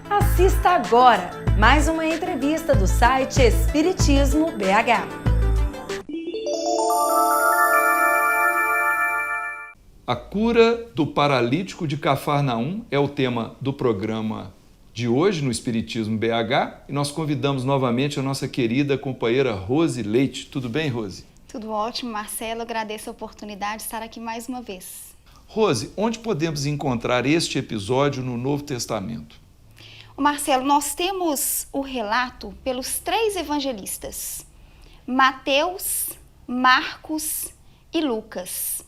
Assista agora mais uma entrevista do site Espiritismo BH. A cura do paralítico de Cafarnaum é o tema do programa de hoje no Espiritismo BH e nós convidamos novamente a nossa querida companheira Rose Leite. Tudo bem, Rose? Tudo ótimo, Marcelo. Agradeço a oportunidade de estar aqui mais uma vez. Rose, onde podemos encontrar este episódio no Novo Testamento? Marcelo, nós temos o relato pelos 3 evangelistas, Mateus, Marcos e Lucas.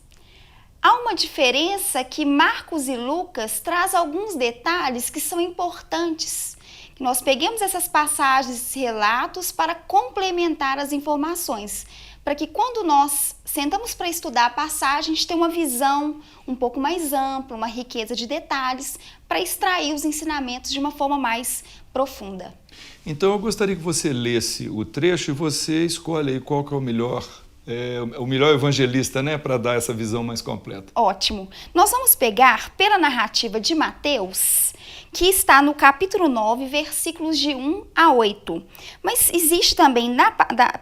Há uma diferença que Marcos e Lucas traz alguns detalhes que são importantes. Que nós peguemos essas passagens, esses relatos para complementar as informações, para que quando nós sentamos para estudar a passagem, a gente tenha uma visão um pouco mais ampla, uma riqueza de detalhes, para extrair os ensinamentos de uma forma mais profunda. Então eu gostaria que você lesse o trecho e você escolhe aí qual que é o melhor evangelista, né, para dar essa visão mais completa. Ótimo. Nós vamos pegar pela narrativa de Mateus, que está no capítulo 9, versículos de 1 a 8. Mas existe também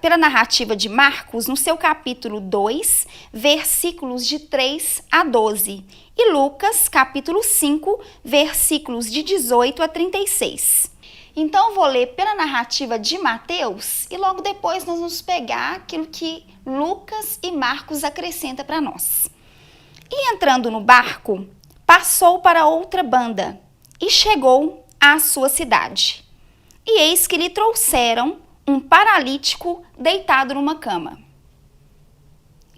pela narrativa de Marcos, no seu capítulo 2, versículos de 3 a 12. E Lucas, capítulo 5, versículos de 18 a 36. Então, eu vou ler pela narrativa de Mateus e logo depois nós vamos pegar aquilo que Lucas e Marcos acrescentam para nós. E entrando no barco, passou para outra banda e chegou à sua cidade. E eis que lhe trouxeram um paralítico deitado numa cama.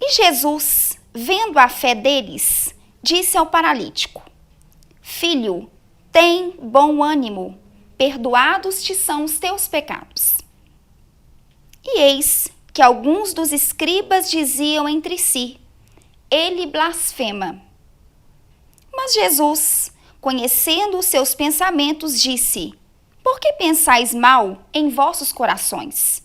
E Jesus, vendo a fé deles, disse ao paralítico: Filho, tem bom ânimo, perdoados te são os teus pecados. E eis que alguns dos escribas diziam entre si: ele blasfema. Mas Jesus, conhecendo os seus pensamentos, disse: por que pensais mal em vossos corações?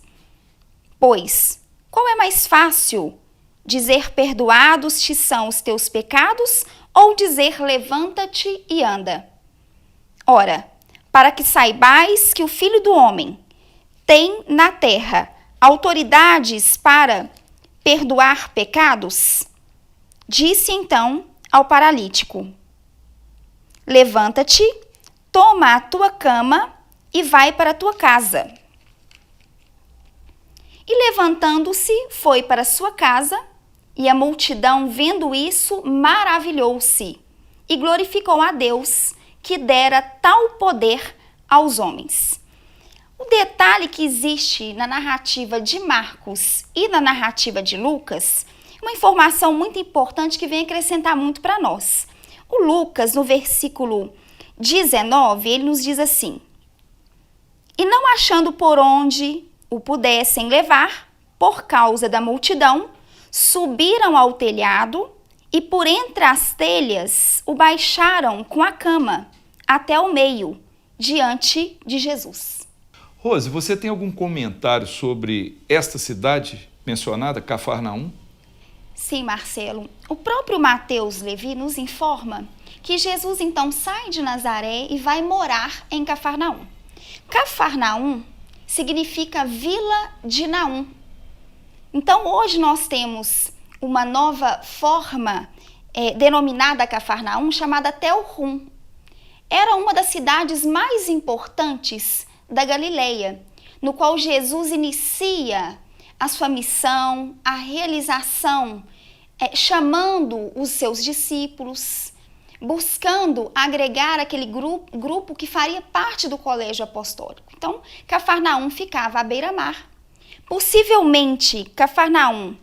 Pois, qual é mais fácil, dizer perdoados te são os teus pecados, ou dizer levanta-te e anda? Ora, para que saibais que o Filho do Homem tem na terra autoridades para perdoar pecados, disse então ao paralítico: levanta-te, toma a tua cama e vai para a tua casa. E levantando-se, foi para sua casa, e a multidão, vendo isso, maravilhou-se e glorificou a Deus, que dera tal poder aos homens. O detalhe que existe na narrativa de Marcos e na narrativa de Lucas, uma informação muito importante que vem acrescentar muito para nós. O Lucas, no versículo 19, ele nos diz assim: e não achando por onde o pudessem levar, por causa da multidão, subiram ao telhado e por entre as telhas o baixaram com a cama até o meio, diante de Jesus. Rose, você tem algum comentário sobre esta cidade mencionada, Cafarnaum? Sim, Marcelo. O próprio Mateus Levi nos informa que Jesus então sai de Nazaré e vai morar em Cafarnaum. Cafarnaum significa Vila de Naum. Então, hoje nós temos uma nova forma denominada Cafarnaum, chamada Tel Rum. Era uma das cidades mais importantes da Galileia, no qual Jesus inicia a sua missão, a realização, chamando os seus discípulos, buscando agregar aquele grupo que faria parte do colégio apostólico. Então, Cafarnaum ficava à beira-mar. Possivelmente, Cafarnaum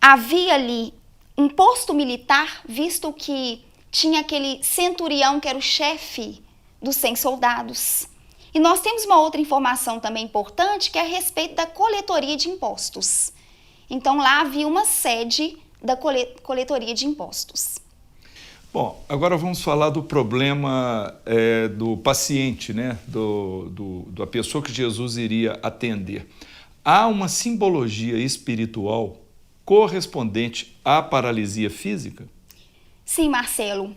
havia ali um posto militar, visto que tinha aquele centurião que era o chefe dos 100 soldados. E nós temos uma outra informação também importante, que é a respeito da coletoria de impostos. Então, lá havia uma sede da coletoria de impostos. Bom, agora vamos falar do problema do paciente, né? Da pessoa que Jesus iria atender. Há uma simbologia espiritual correspondente à paralisia física? Sim, Marcelo.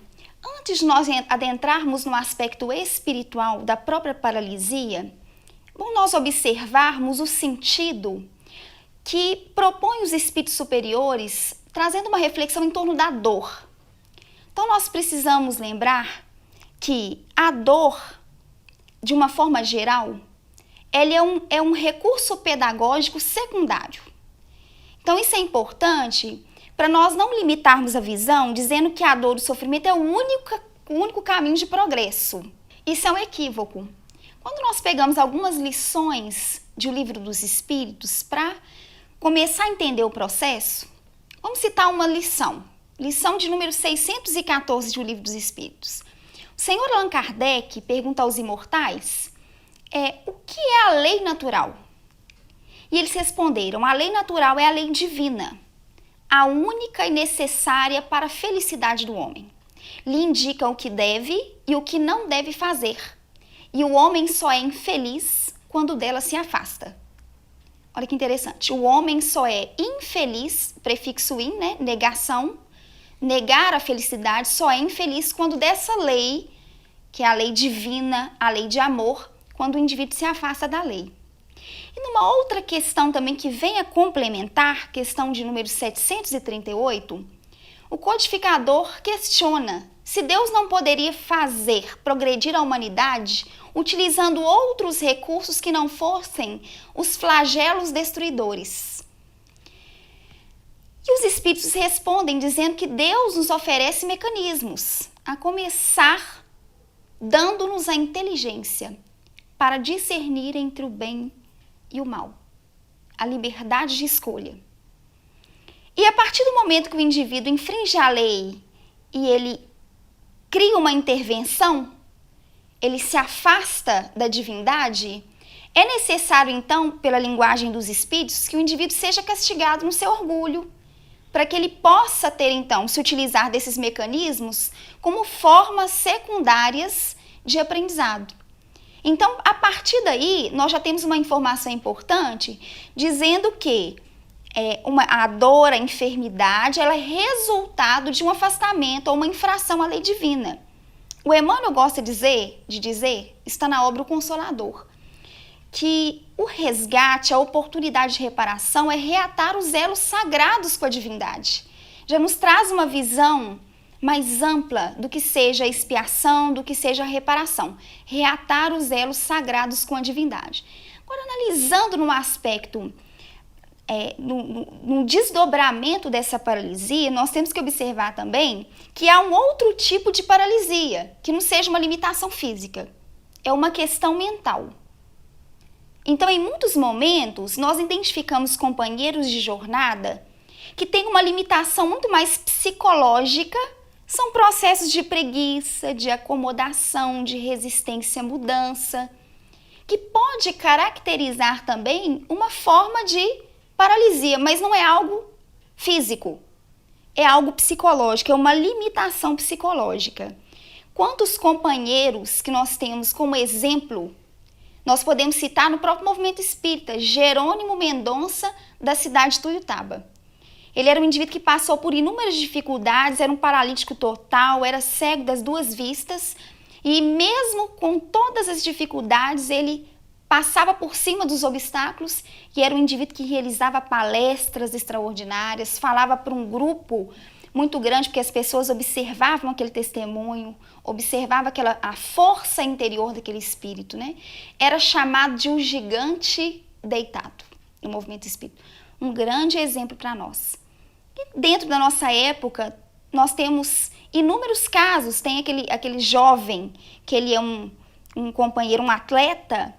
Antes de nós adentrarmos no aspecto espiritual da própria paralisia, é bom nós observarmos o sentido que propõe os espíritos superiores, trazendo uma reflexão em torno da dor. Então nós precisamos lembrar que a dor, de uma forma geral, ele é um recurso pedagógico secundário. Então isso é importante para nós não limitarmos a visão dizendo que a dor e o sofrimento é o único caminho de progresso. Isso é um equívoco. Quando nós pegamos algumas lições de O Livro dos Espíritos para começar a entender o processo, vamos citar uma lição de número 614 de O Livro dos Espíritos. O senhor Allan Kardec pergunta aos imortais o que é a lei natural? E eles responderam: a lei natural é a lei divina, a única e necessária para a felicidade do homem. Lhe indica o que deve e o que não deve fazer, e o homem só é infeliz quando dela se afasta. Olha que interessante, o homem só é infeliz, prefixo in, né, negação, negar a felicidade, só é infeliz quando dessa lei, que é a lei divina, a lei de amor, quando o indivíduo se afasta da lei. E numa outra questão também que vem a complementar, questão de número 738, o codificador questiona se Deus não poderia fazer progredir a humanidade utilizando outros recursos que não fossem os flagelos destruidores. E os espíritos respondem dizendo que Deus nos oferece mecanismos, a começar dando-nos a inteligência para discernir entre o bem e o mal, a liberdade de escolha. E a partir do momento que o indivíduo infringe a lei e ele cria uma intervenção, ele se afasta da divindade, é necessário então, pela linguagem dos espíritos, que o indivíduo seja castigado no seu orgulho, para que ele possa ter então, se utilizar desses mecanismos como formas secundárias de aprendizado. Então, a partir daí, nós já temos uma informação importante dizendo que a dor, a enfermidade, ela é resultado de um afastamento ou uma infração à lei divina. O Emmanuel gosta de dizer, está na obra O Consolador, que o resgate, a oportunidade de reparação é reatar os elos sagrados com a divindade. Já nos traz uma visão mais ampla do que seja a expiação, do que seja a reparação. Reatar os elos sagrados com a divindade. Agora, analisando no aspecto, no desdobramento dessa paralisia, nós temos que observar também que há um outro tipo de paralisia, que não seja uma limitação física. É uma questão mental. Então, em muitos momentos, nós identificamos companheiros de jornada que têm uma limitação muito mais psicológica. São processos de preguiça, de acomodação, de resistência à mudança, que pode caracterizar também uma forma de paralisia, mas não é algo físico, é algo psicológico, é uma limitação psicológica. Quantos companheiros que nós temos como exemplo, nós podemos citar no próprio movimento espírita, Jerônimo Mendonça, da cidade de Tuiutaba. Ele era um indivíduo que passou por inúmeras dificuldades, era um paralítico total, era cego das duas vistas e mesmo com todas as dificuldades, ele passava por cima dos obstáculos e era um indivíduo que realizava palestras extraordinárias, falava para um grupo muito grande, porque as pessoas observavam aquele testemunho, observavam a força interior daquele espírito, né? Era chamado de um gigante deitado no movimento espírita. Um grande exemplo para nós. E dentro da nossa época, nós temos inúmeros casos. Tem aquele jovem, que ele é um companheiro, um atleta,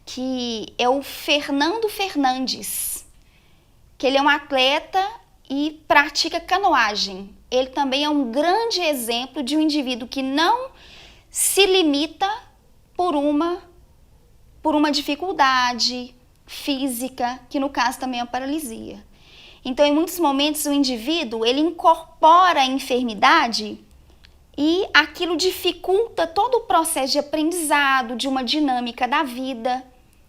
que é o Fernando Fernandes, que ele é um atleta e pratica canoagem. Ele também é um grande exemplo de um indivíduo que não se limita por uma dificuldade física, que no caso também é a paralisia. Então, em muitos momentos, o indivíduo, ele incorpora a enfermidade e aquilo dificulta todo o processo de aprendizado, de uma dinâmica da vida.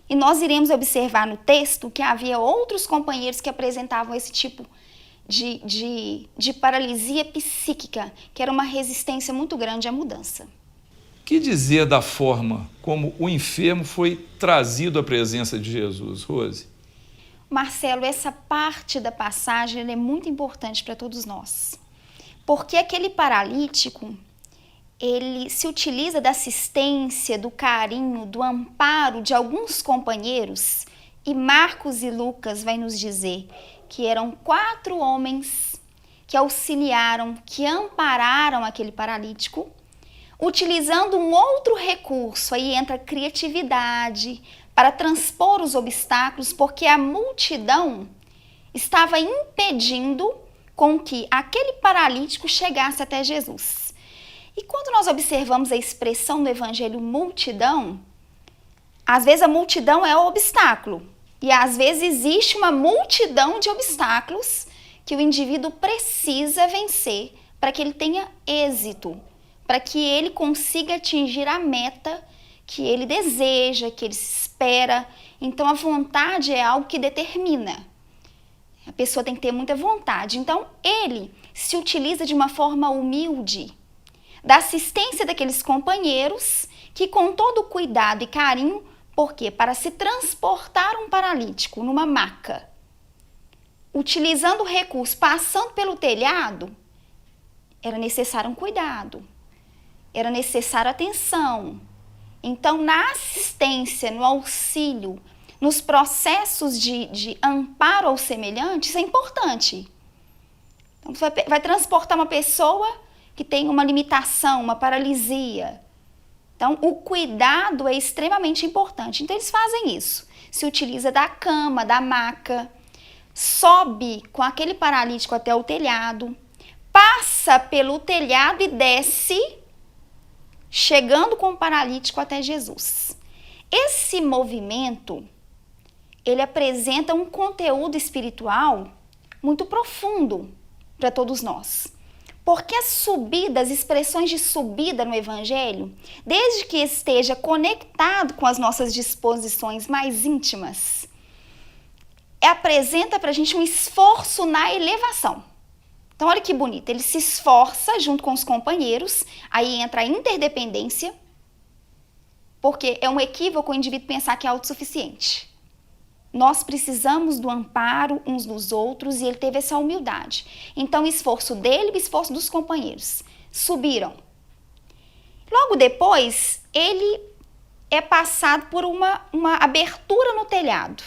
E nós iremos observar no texto que havia outros companheiros que apresentavam esse tipo de paralisia psíquica, que era uma resistência muito grande à mudança. Que dizer da forma como o enfermo foi trazido à presença de Jesus, Rose? Marcelo, essa parte da passagem é muito importante para todos nós, porque aquele paralítico, ele se utiliza da assistência, do carinho, do amparo de alguns companheiros, e Marcos e Lucas vai nos dizer que eram 4 homens que auxiliaram, que ampararam aquele paralítico, utilizando um outro recurso. Aí entra a criatividade para transpor os obstáculos, porque a multidão estava impedindo com que aquele paralítico chegasse até Jesus. E quando nós observamos a expressão do evangelho multidão, às vezes a multidão é o obstáculo, e às vezes existe uma multidão de obstáculos que o indivíduo precisa vencer para que ele tenha êxito, para que ele consiga atingir a meta que ele deseja, que ele espera. Então a vontade é algo que determina. A pessoa tem que ter muita vontade. Então ele se utiliza de uma forma humilde, da assistência daqueles companheiros que, com todo cuidado e carinho, porque para se transportar um paralítico numa maca, utilizando o recurso, passando pelo telhado, era necessário um cuidado, era necessário atenção. Então, na assistência, no auxílio, nos processos de amparo aos semelhantes, é importante. Então, você vai transportar uma pessoa que tem uma limitação, uma paralisia. Então, o cuidado é extremamente importante. Então, eles fazem isso. Se utiliza da cama, da maca, sobe com aquele paralítico até o telhado, passa pelo telhado e desce, chegando com o paralítico até Jesus. Esse movimento, ele apresenta um conteúdo espiritual muito profundo para todos nós. Porque as subidas, as expressões de subida no Evangelho, desde que esteja conectado com as nossas disposições mais íntimas, apresenta para a gente um esforço na elevação. Então, olha que bonito, ele se esforça junto com os companheiros, aí entra a interdependência, porque é um equívoco o indivíduo pensar que é autossuficiente. Nós precisamos do amparo uns dos outros e ele teve essa humildade. Então, o esforço dele e o esforço dos companheiros subiram. Logo depois, ele é passado por uma abertura no telhado.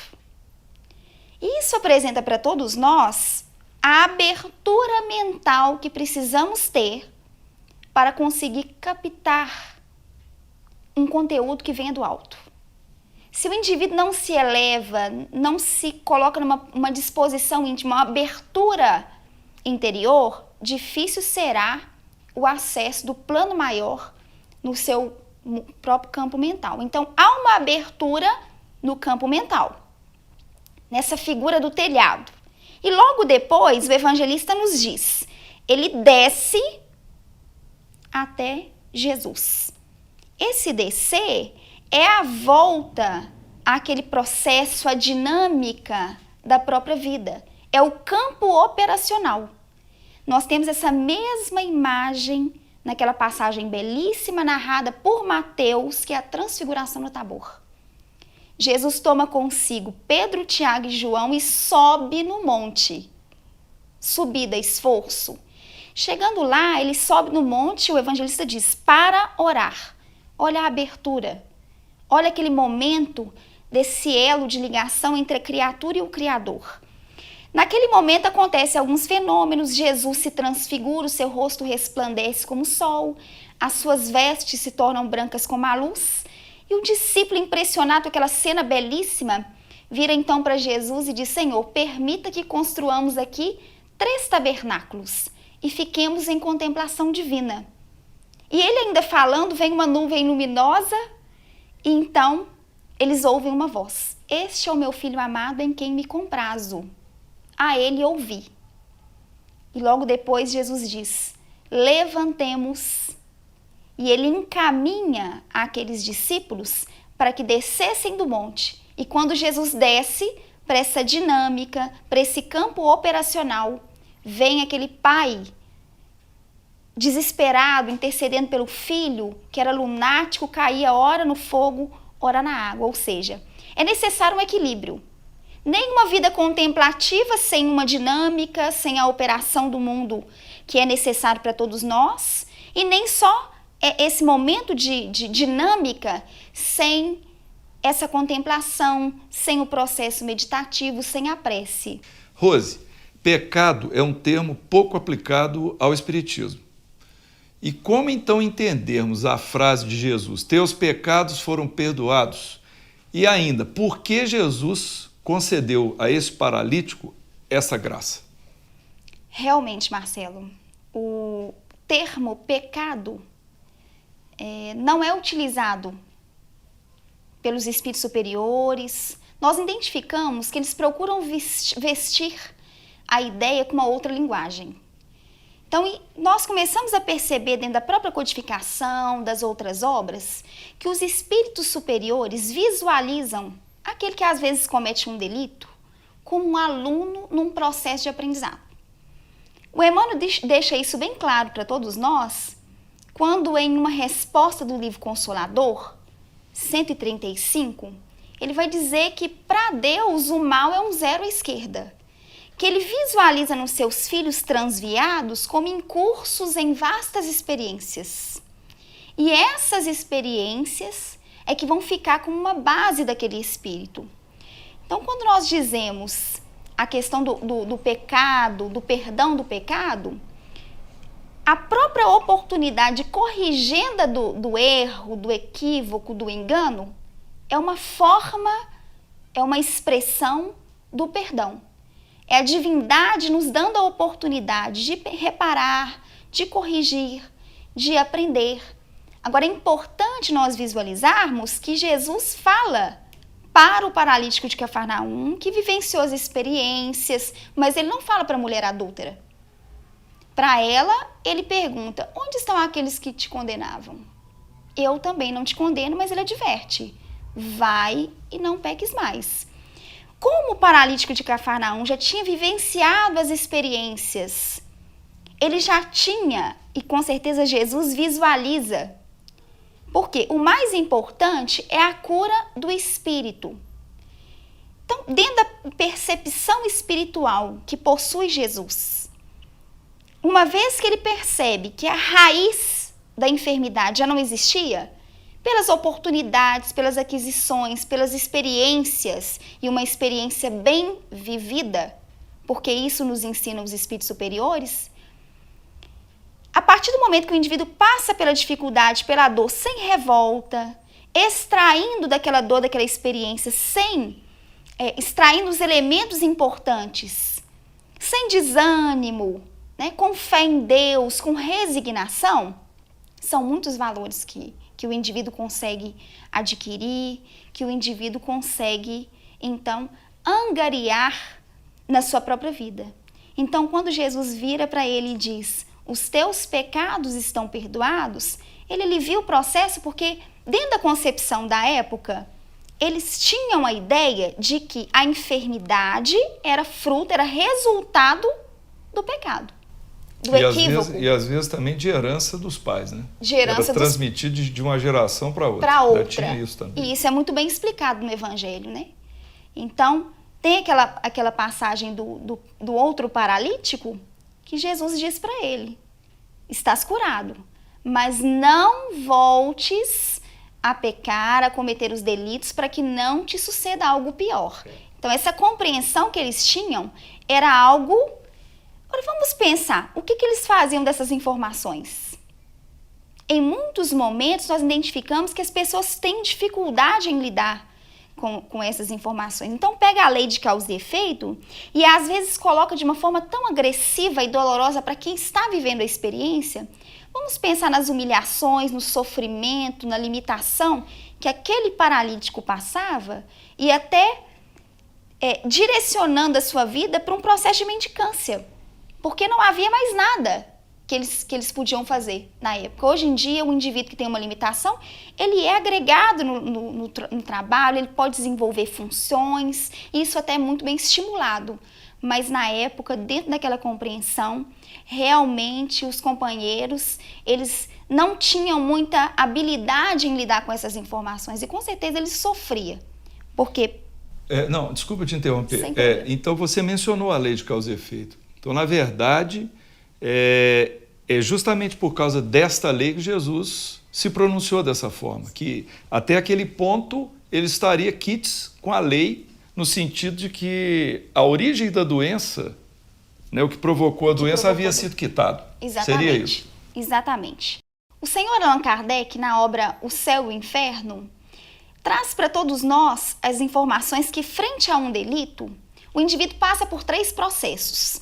Isso apresenta para todos nós a abertura mental que precisamos ter para conseguir captar um conteúdo que venha do alto. Se o indivíduo não se eleva, não se coloca numa disposição íntima, uma abertura interior, difícil será o acesso do plano maior no seu próprio campo mental. Então, há uma abertura no campo mental, nessa figura do telhado. E logo depois, o evangelista nos diz, ele desce até Jesus. Esse descer é a volta àquele processo, a dinâmica da própria vida. É o campo operacional. Nós temos essa mesma imagem naquela passagem belíssima narrada por Mateus, que é a transfiguração no Tabor. Jesus toma consigo Pedro, Tiago e João e sobe no monte. Subida, esforço. Chegando lá, ele sobe no monte, o evangelista diz, para orar. Olha a abertura. Olha aquele momento desse elo de ligação entre a criatura e o Criador. Naquele momento acontecem alguns fenômenos, Jesus se transfigura, o seu rosto resplandece como o sol, as suas vestes se tornam brancas como a luz, e o discípulo, impressionado com aquela cena belíssima, vira então para Jesus e diz, Senhor, permita que construamos aqui 3 tabernáculos e fiquemos em contemplação divina. E ele ainda falando, vem uma nuvem luminosa, e então eles ouvem uma voz. Este é o meu filho amado em quem me comprazo. A ele ouvi. E logo depois Jesus diz, levantemos. E ele encaminha aqueles discípulos para que descessem do monte. E quando Jesus desce para essa dinâmica, para esse campo operacional, vem aquele pai desesperado, intercedendo pelo filho, que era lunático, caía ora no fogo, ora na água. Ou seja, é necessário um equilíbrio. Nem uma vida contemplativa sem uma dinâmica, sem a operação do mundo que é necessário para todos nós, e nem só esse momento de dinâmica sem essa contemplação, sem o processo meditativo, sem a prece. Rose, pecado é um termo pouco aplicado ao Espiritismo. E como então entendermos a frase de Jesus, teus pecados foram perdoados? E ainda, por que Jesus concedeu a esse paralítico essa graça? Realmente, Marcelo, o termo pecado não é utilizado pelos espíritos superiores. Nós identificamos que eles procuram vestir a ideia com uma outra linguagem. Então, nós começamos a perceber dentro da própria codificação, das outras obras, que os espíritos superiores visualizam aquele que às vezes comete um delito como um aluno num processo de aprendizado. O Emmanuel deixa isso bem claro para todos nós, quando em uma resposta do livro Consolador, 135, ele vai dizer que para Deus o mal é um zero à esquerda, que ele visualiza nos seus filhos transviados como incursos em vastas experiências. E essas experiências é que vão ficar como uma base daquele espírito. Então, quando nós dizemos a questão do pecado, do perdão do pecado, a própria oportunidade de corrigenda do erro, do equívoco, do engano, é uma forma, é uma expressão do perdão. É a divindade nos dando a oportunidade de reparar, de corrigir, de aprender. Agora, é importante nós visualizarmos que Jesus fala para o paralítico de Cafarnaum, que vivenciou as experiências, mas ele não fala para a mulher adúltera. Para ela, ele pergunta, onde estão aqueles que te condenavam? Eu também não te condeno, mas ele adverte, vai e não peques mais. Como o paralítico de Cafarnaum já tinha vivenciado as experiências, ele já tinha, e com certeza Jesus visualiza, porque o mais importante é a cura do espírito. Então, dentro da percepção espiritual que possui Jesus, uma vez que ele percebe que a raiz da enfermidade já não existia, pelas oportunidades, pelas aquisições, pelas experiências, e uma experiência bem vivida, porque isso nos ensina os espíritos superiores, a partir do momento que o indivíduo passa pela dificuldade, pela dor, sem revolta, extraindo daquela dor, daquela experiência, extraindo os elementos importantes, sem desânimo, né, com fé em Deus, com resignação, são muitos valores que o indivíduo consegue adquirir, que o indivíduo consegue, então, angariar na sua própria vida. Então, quando Jesus vira para ele e diz, os teus pecados estão perdoados, ele alivia o processo porque, dentro da concepção da época, eles tinham a ideia de que a enfermidade era fruto, era resultado do pecado, do equívoco. E às vezes também de herança dos pais, né? De herança era transmitido de uma geração para outra. Para outra. Tinha isso também. E isso é muito bem explicado no Evangelho, né? Então, tem aquela passagem do outro paralítico que Jesus diz para ele, estás curado, mas não voltes a pecar, a cometer os delitos para que não te suceda algo pior. Então, essa compreensão que eles tinham era algo... Agora, vamos pensar, o que eles faziam dessas informações? Em muitos momentos, nós identificamos que as pessoas têm dificuldade em lidar com essas informações. Então, pega a lei de causa e efeito e, às vezes, coloca de uma forma tão agressiva e dolorosa para quem está vivendo a experiência. Vamos pensar nas humilhações, no sofrimento, na limitação que aquele paralítico passava e até direcionando a sua vida para um processo de mendicância, porque não havia mais nada que eles podiam fazer na época. Hoje em dia, o indivíduo que tem uma limitação, ele é agregado no trabalho, ele pode desenvolver funções, isso até é muito bem estimulado. mas na época, dentro daquela compreensão, realmente os companheiros, eles não tinham muita habilidade em lidar com essas informações e com certeza eles sofriam, porque... Não, desculpa te interromper. Então você mencionou a lei de causa e efeito. Então, na verdade, é justamente por causa desta lei que Jesus se pronunciou dessa forma, que até aquele ponto ele estaria quites com a lei, no sentido de que a origem da doença, né, o que provocou a doença, havia sido quitado. Exatamente. Seria isso? Exatamente. O senhor Allan Kardec, na obra O Céu e o Inferno, traz para todos nós as informações que, frente a um delito, o indivíduo passa por 3 processos.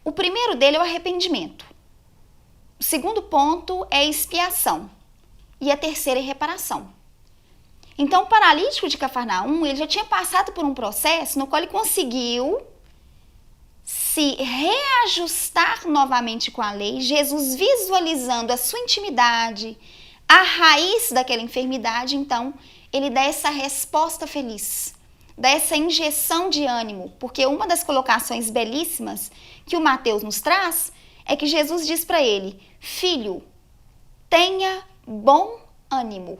O primeiro dele é o arrependimento. O segundo ponto é a expiação. E a terceira é a reparação. Então, o paralítico de Cafarnaum, ele já tinha passado por um processo no qual ele conseguiu se reajustar novamente com a lei, Jesus visualizando a sua intimidade, a raiz daquela enfermidade, então ele dá essa resposta feliz, dá essa injeção de ânimo, porque uma das colocações belíssimas que o Mateus nos traz é que Jesus diz para ele: filho, tenha bom ânimo,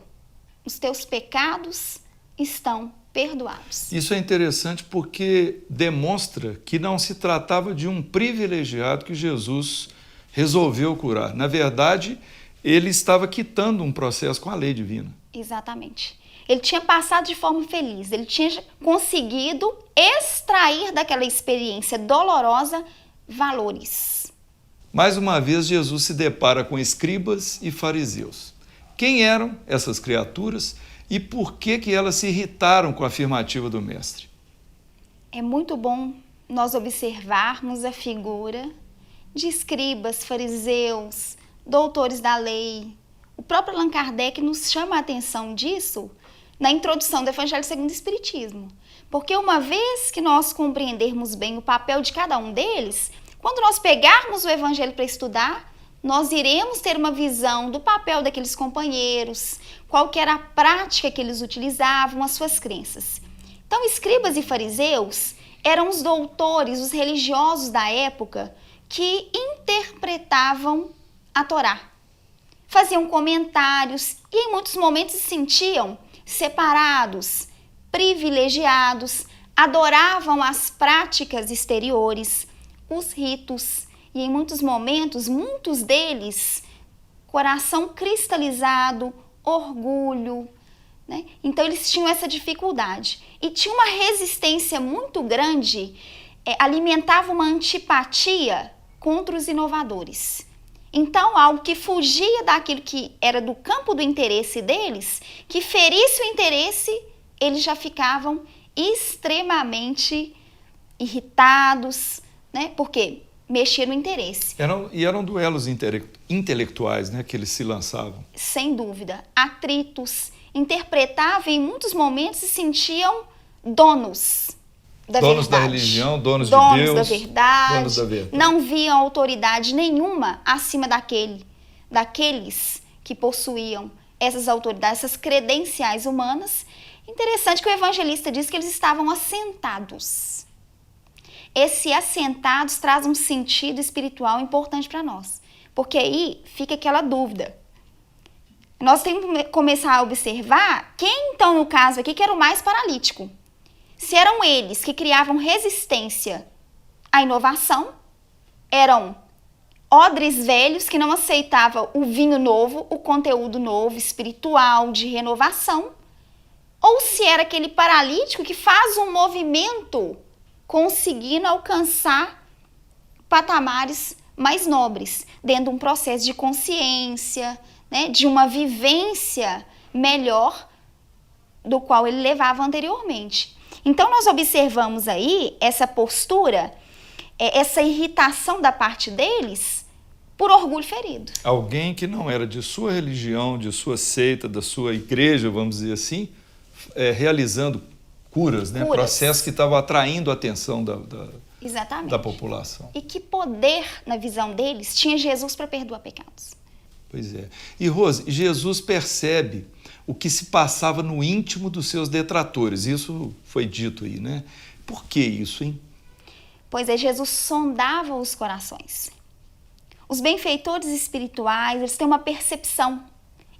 os teus pecados estão perdoados. Isso é interessante porque demonstra que não se tratava de um privilegiado que Jesus resolveu curar. Na verdade, ele estava quitando um processo com a lei divina. Exatamente. Ele tinha passado de forma feliz, ele tinha conseguido extrair daquela experiência dolorosa valores. Mais uma vez, Jesus se depara com escribas e fariseus. Quem eram essas criaturas e por que elas se irritaram com a afirmativa do mestre? É muito bom nós observarmos a figura de escribas, fariseus, doutores da lei. O próprio Allan Kardec nos chama a atenção disso na introdução do Evangelho segundo o Espiritismo. Porque uma vez que nós compreendermos bem o papel de cada um deles, quando nós pegarmos o Evangelho para estudar, nós iremos ter uma visão do papel daqueles companheiros, qual que era a prática que eles utilizavam, as suas crenças. Então, escribas e fariseus eram os doutores, os religiosos da época que interpretavam a Torá. Faziam comentários e em muitos momentos se sentiam separados, privilegiados, adoravam as práticas exteriores, os ritos, e em muitos momentos, muitos deles, coração cristalizado, orgulho, né? Então eles tinham essa dificuldade e tinha uma resistência muito grande, alimentava uma antipatia contra os inovadores. Então, algo que fugia daquilo que era do campo do interesse deles, que ferisse o interesse, eles já ficavam extremamente irritados, né? Porque mexia no interesse. Eram duelos intelectuais, né, que eles se lançavam. Sem dúvida. Atritos. Interpretavam e em muitos momentos se sentiam donos da donos verdade. Da religião, donos de Deus. Da verdade. Donos da verdade. Não viam autoridade nenhuma acima daqueles que possuíam essas autoridades, essas credenciais humanas. Interessante que o evangelista diz que eles estavam assentados. Esse assentados traz um sentido espiritual importante para nós, porque aí fica aquela dúvida. Nós temos que começar a observar quem, então, no caso aqui, que era o mais paralítico. Se eram eles que criavam resistência à inovação, eram odres velhos que não aceitavam o vinho novo, o conteúdo novo, espiritual, de renovação, ou se era aquele paralítico que faz um movimento conseguindo alcançar patamares mais nobres, dentro de um processo de consciência, né, de uma vivência melhor do qual ele levava anteriormente. Então, nós observamos aí essa postura, essa irritação da parte deles por orgulho ferido. Alguém que não era de sua religião, de sua seita, da sua igreja, vamos dizer assim, realizando curas, né? Processos que estavam atraindo a atenção da população. E que poder, na visão deles, tinha Jesus para perdoar pecados. Pois é. E, Rose, Jesus percebe o que se passava no íntimo dos seus detratores. Isso foi dito aí, né? Por que isso, hein? Pois é, Jesus sondava os corações. Os benfeitores espirituais, eles têm uma percepção.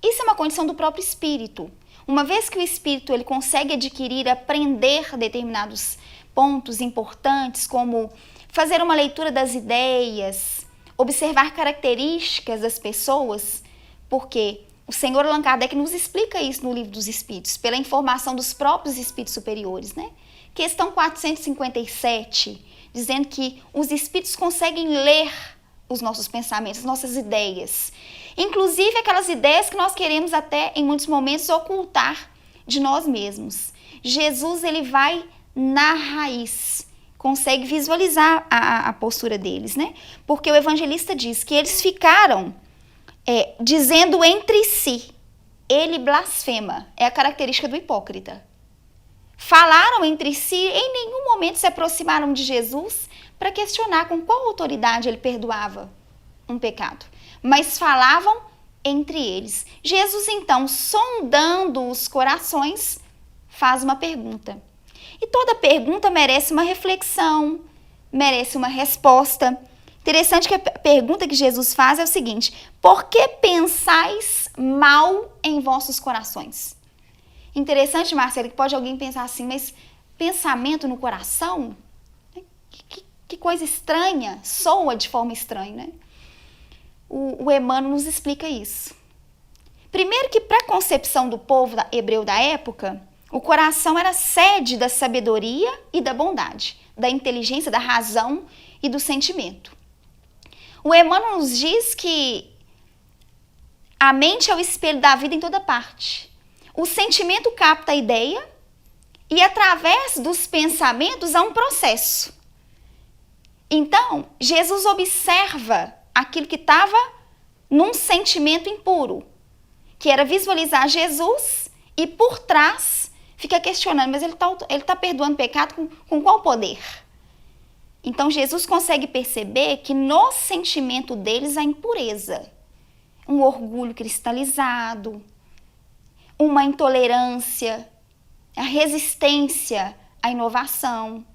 Isso é uma condição do próprio espírito. Uma vez que o espírito ele consegue adquirir, aprender determinados pontos importantes, como fazer uma leitura das ideias, observar características das pessoas, porque o Senhor Allan Kardec nos explica isso no Livro dos Espíritos, pela informação dos próprios espíritos superiores, né? Questão 457, dizendo que os espíritos conseguem ler os nossos pensamentos, as nossas ideias. Inclusive aquelas ideias que nós queremos até, em muitos momentos, ocultar de nós mesmos. Jesus, ele vai na raiz, consegue visualizar a postura deles, né? Porque o evangelista diz que eles ficaram dizendo entre si, ele blasfema, é a característica do hipócrita. Falaram entre si, em nenhum momento se aproximaram de Jesus para questionar com qual autoridade ele perdoava um pecado, mas falavam entre eles. Jesus, então, sondando os corações, faz uma pergunta. E toda pergunta merece uma reflexão, merece uma resposta. Interessante que a pergunta que Jesus faz é o seguinte: por que pensais mal em vossos corações? Interessante, Marcelo, que pode alguém pensar assim, mas pensamento no coração? Que coisa estranha, soa de forma estranha, né? O Emmanuel nos explica isso. Primeiro que para a concepção do povo hebreu da época, o coração era sede da sabedoria e da bondade, da inteligência, da razão e do sentimento. O Emmanuel nos diz que a mente é o espelho da vida em toda parte. O sentimento capta a ideia e através dos pensamentos há um processo. Então, Jesus observa aquilo que estava num sentimento impuro, que era visualizar Jesus e por trás fica questionando, mas ele tá perdoando pecado com qual poder? Então Jesus consegue perceber que no sentimento deles há impureza, um orgulho cristalizado, uma intolerância, a resistência à inovação.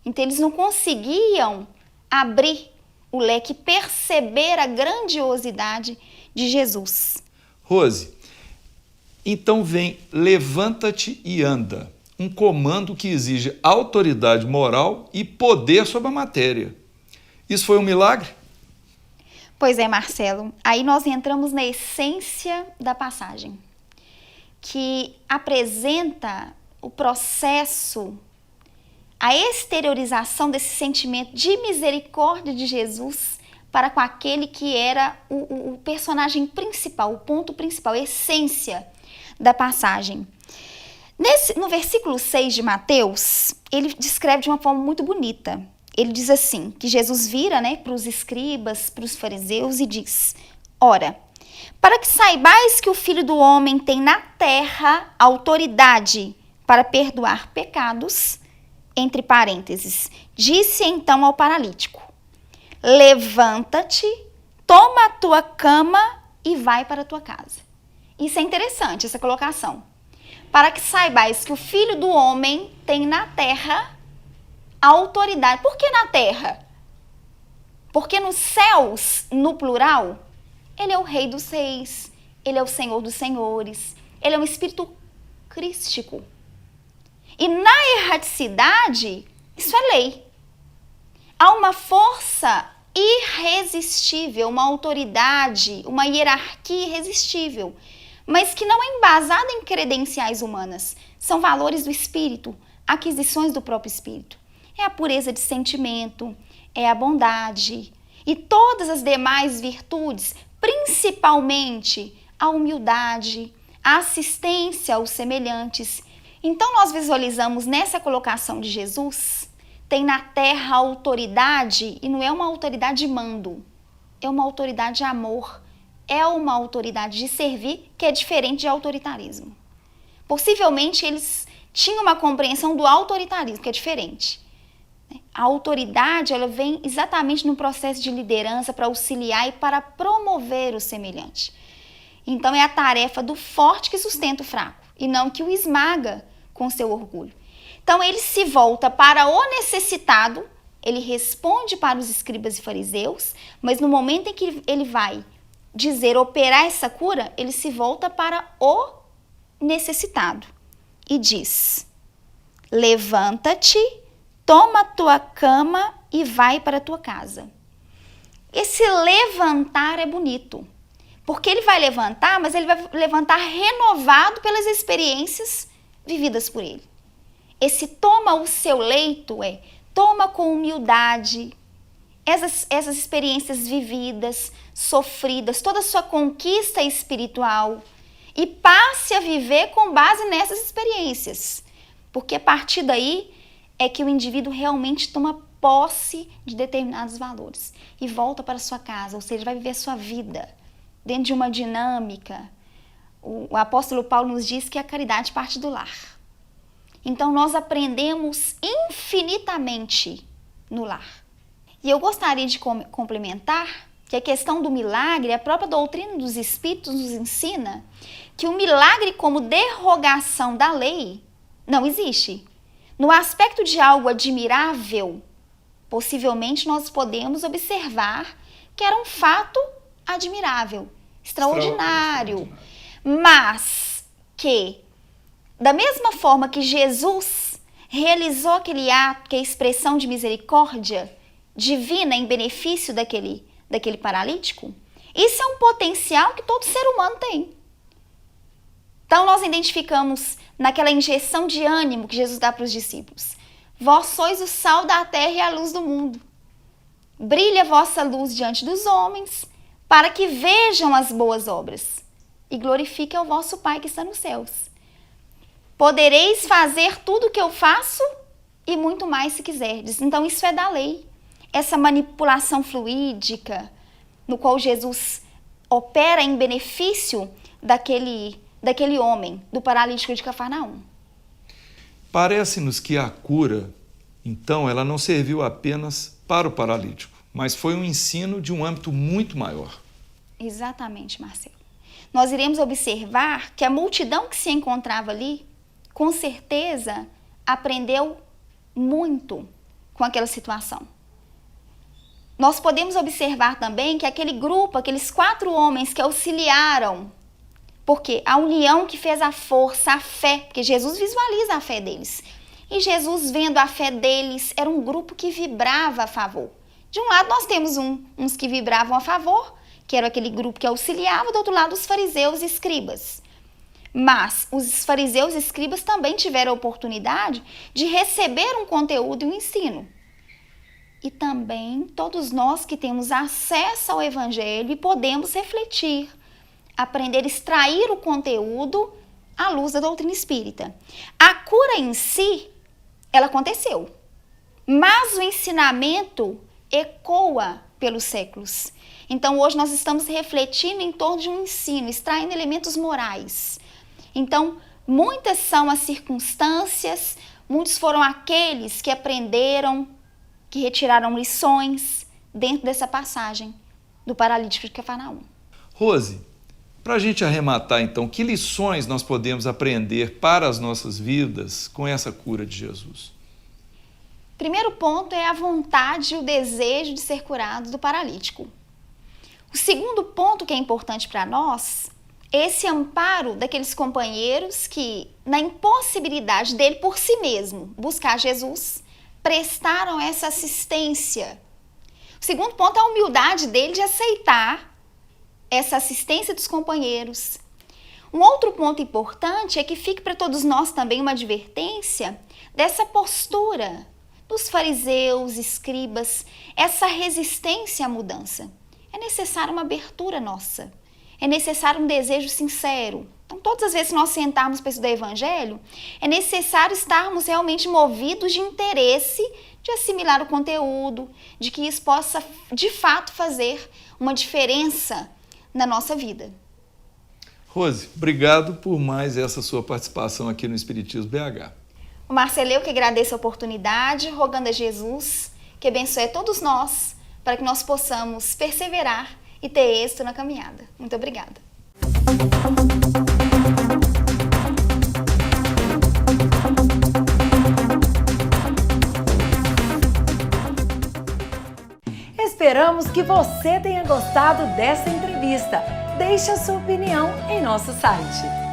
Então eles não conseguiam abrir o leque, perceber a grandiosidade de Jesus. Rose, então vem levanta-te e anda, um comando que exige autoridade moral e poder sobre a matéria. Isso foi um milagre? Pois é, Marcelo. Aí nós entramos na essência da passagem, que apresenta o processo, a exteriorização desse sentimento de misericórdia de Jesus para com aquele que era o personagem principal, o ponto principal, a essência da passagem. No versículo 6 de Mateus, ele descreve de uma forma muito bonita. Ele diz assim, que Jesus vira, para os escribas, para os fariseus e diz: ora, para que saibais que o Filho do Homem tem na terra autoridade para perdoar pecados, entre parênteses, disse então ao paralítico: levanta-te, toma a tua cama e vai para a tua casa. Isso é interessante, essa colocação. Para que saibais que o Filho do Homem tem na terra autoridade. Por que na terra? Porque nos céus, no plural, ele é o Rei dos Reis, ele é o Senhor dos Senhores, ele é um espírito crístico. E na erraticidade, isso é lei. Há uma força irresistível, uma autoridade, uma hierarquia irresistível, mas que não é embasada em credenciais humanas. São valores do espírito, aquisições do próprio espírito. É a pureza de sentimento, é a bondade e todas as demais virtudes, principalmente a humildade, a assistência aos semelhantes. Então nós visualizamos nessa colocação de Jesus, tem na terra autoridade, e não é uma autoridade de mando, é uma autoridade de amor, é uma autoridade de servir, que é diferente de autoritarismo. Possivelmente eles tinham uma compreensão do autoritarismo, que é diferente. A autoridade, ela vem exatamente no processo de liderança para auxiliar e para promover o semelhante. Então é a tarefa do forte que sustenta o fraco e não que o esmaga com seu orgulho. Então ele se volta para o necessitado ele responde para os escribas e fariseus, mas no momento em que ele vai dizer, operar essa cura, ele se volta para o necessitado e diz: levanta-te, toma a tua cama e vai para a tua casa. Esse levantar é bonito, porque ele vai levantar, mas ele vai levantar renovado pelas experiências vividas por ele. Esse toma o seu leito toma com humildade essas experiências vividas, sofridas, toda a sua conquista espiritual e passe a viver com base nessas experiências. Porque a partir daí é que o indivíduo realmente toma posse de determinados valores e volta para a sua casa, ou seja, vai viver a sua vida dentro de uma dinâmica. O apóstolo Paulo nos diz que a caridade parte do lar. Então nós aprendemos infinitamente no lar. E eu gostaria de complementar que a questão do milagre, a própria doutrina dos Espíritos nos ensina que o milagre como derrogação da lei não existe. No aspecto de algo admirável, possivelmente nós podemos observar que era um fato admirável, extraordinário, mas que, da mesma forma que Jesus realizou aquele ato, que é a expressão de misericórdia divina em benefício daquele paralítico, isso é um potencial que todo ser humano tem. Então nós identificamos naquela injeção de ânimo que Jesus dá para os discípulos: vós sois o sal da terra e a luz do mundo. Brilha a vossa luz diante dos homens, para que vejam as boas obras e glorifiquem ao vosso Pai que está nos céus. Podereis fazer tudo o que eu faço e muito mais se quiserdes. Então isso é da lei. Essa manipulação fluídica, no qual Jesus opera em benefício daquele homem, do paralítico de Cafarnaum. Parece-nos que a cura, então, ela não serviu apenas para o paralítico, mas foi um ensino de um âmbito muito maior. Exatamente, Marcelo. Nós iremos observar que a multidão que se encontrava ali, com certeza, aprendeu muito com aquela situação. Nós podemos observar também que aquele grupo, aqueles 4 homens que auxiliaram, porque a união que fez a força, a fé, porque Jesus visualiza a fé deles. E Jesus, vendo a fé deles, era um grupo que vibrava a favor. De um lado nós temos uns que vibravam a favor, que era aquele grupo que auxiliava, do outro lado os fariseus e escribas. Mas os fariseus e escribas também tiveram a oportunidade de receber um conteúdo e um ensino. E também todos nós que temos acesso ao Evangelho e podemos refletir, aprender a extrair o conteúdo à luz da doutrina espírita. A cura em si, ela aconteceu, mas o ensinamento ecoa pelos séculos. Então hoje nós estamos refletindo em torno de um ensino, extraindo elementos morais. Então muitas são as circunstâncias, muitos foram aqueles que aprenderam, que retiraram lições dentro dessa passagem do paralítico de Cafarnaum. Rose, para a gente arrematar então, que lições nós podemos aprender para as nossas vidas com essa cura de Jesus? Primeiro ponto é a vontade e o desejo de ser curado do paralítico. O segundo ponto que é importante para nós é esse amparo daqueles companheiros que, na impossibilidade dele por si mesmo buscar Jesus, prestaram essa assistência. O segundo ponto é a humildade dele de aceitar essa assistência dos companheiros. Um outro ponto importante é que fique para todos nós também uma advertência dessa postura dos fariseus, escribas, essa resistência à mudança. É necessária uma abertura nossa, é necessário um desejo sincero. Então, todas as vezes que nós sentarmos para estudar o Evangelho, é necessário estarmos realmente movidos de interesse de assimilar o conteúdo, de que isso possa, de fato, fazer uma diferença na nossa vida. Rose, obrigado por mais essa sua participação aqui no Espiritismo BH. Marcelo, eu que agradeço a oportunidade, rogando a Jesus que abençoe a todos nós, para que nós possamos perseverar e ter êxito na caminhada. Muito obrigada. Esperamos que você tenha gostado dessa entrevista. Deixe a sua opinião em nosso site.